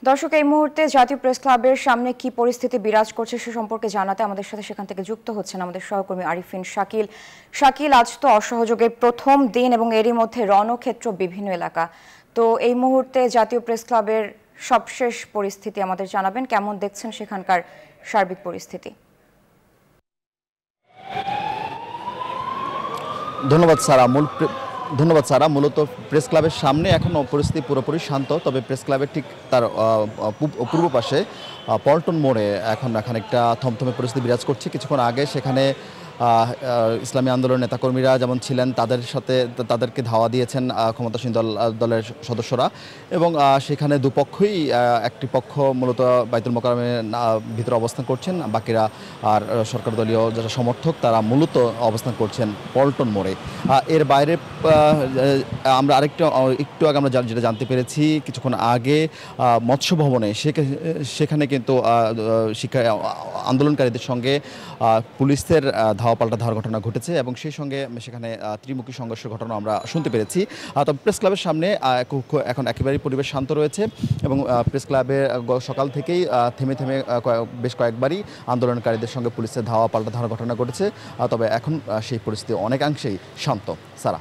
দর্শক, এই মুহূর্তে জাতীয় প্রেস ক্লাবের সামনে কি পরিস্থিতি বিরাজ করছে সে সম্পর্কে জানাতে আমাদের সাথে সেখান থেকে যুক্ত হচ্ছেন আমাদের সহকর্মী আরিফিন শাকিল। শাকিল, আজ তো অসহযোগের প্রথম দিন এবং এরই মধ্যে রণক্ষেত্র বিভিন্ন এলাকা। তো এই মুহূর্তে জাতীয় প্রেস ক্লাবের সবশেষ পরিস্থিতি আমাদের জানাবেন, কেমন দেখছেন সেখানকার সার্বিক পরিস্থিতি? ধন্যবাদ সারা। মূলত প্রেস ক্লাবের সামনে এখনও পরিস্থিতি পুরোপুরি শান্ত, তবে প্রেস ক্লাবের ঠিক তার পূর্ব পাশে পল্টন মোড়ে এখন খানিকটা থমথমে পরিস্থিতি বিরাজ করছে। কিছুক্ষণ আগে সেখানে ইসলামী আন্দোলনের নেতাকর্মীরা যেমন ছিলেন তাদেরকে ধাওয়া দিয়েছেন ক্ষমতাসীন দলের সদস্যরা, এবং সেখানে দুপক্ষই একটি পক্ষ মূলত বাইতুল মোকাররমের ভিতরে অবস্থান করছেন, বাকিরা আর সরকার দলীয় যারা সমর্থক তারা মূলত অবস্থান করছেন পল্টন মোড়ে। এর বাইরে আমরা একটু আগে আমরা যেটা জানতে পেরেছি কিছুক্ষণ আগে মৎস্য ভবনে সেখানে কিন্তু শিক্ষা আন্দোলনকারীদের সঙ্গে পুলিশের ধাওয়া পাল্টা ধাওয়ার ঘটনা ঘটেছে, এবং সেই সঙ্গে সেখানে ত্রিমুখী সংঘর্ষের ঘটনা আমরা শুনতে পেরেছি। তবে প্রেস ক্লাবের সামনে এখন একেবারেই পরিবেশ শান্ত রয়েছে, এবং প্রেস ক্লাবে সকাল থেকেই থেমে থেমে বেশ কয়েকবারই আন্দোলনকারীদের সঙ্গে পুলিশের ধাওয়া পাল্টা ধাওয়ার ঘটনা ঘটেছে। তবে এখন সেই পরিস্থিতি অনেকাংশেই শান্ত। সারা।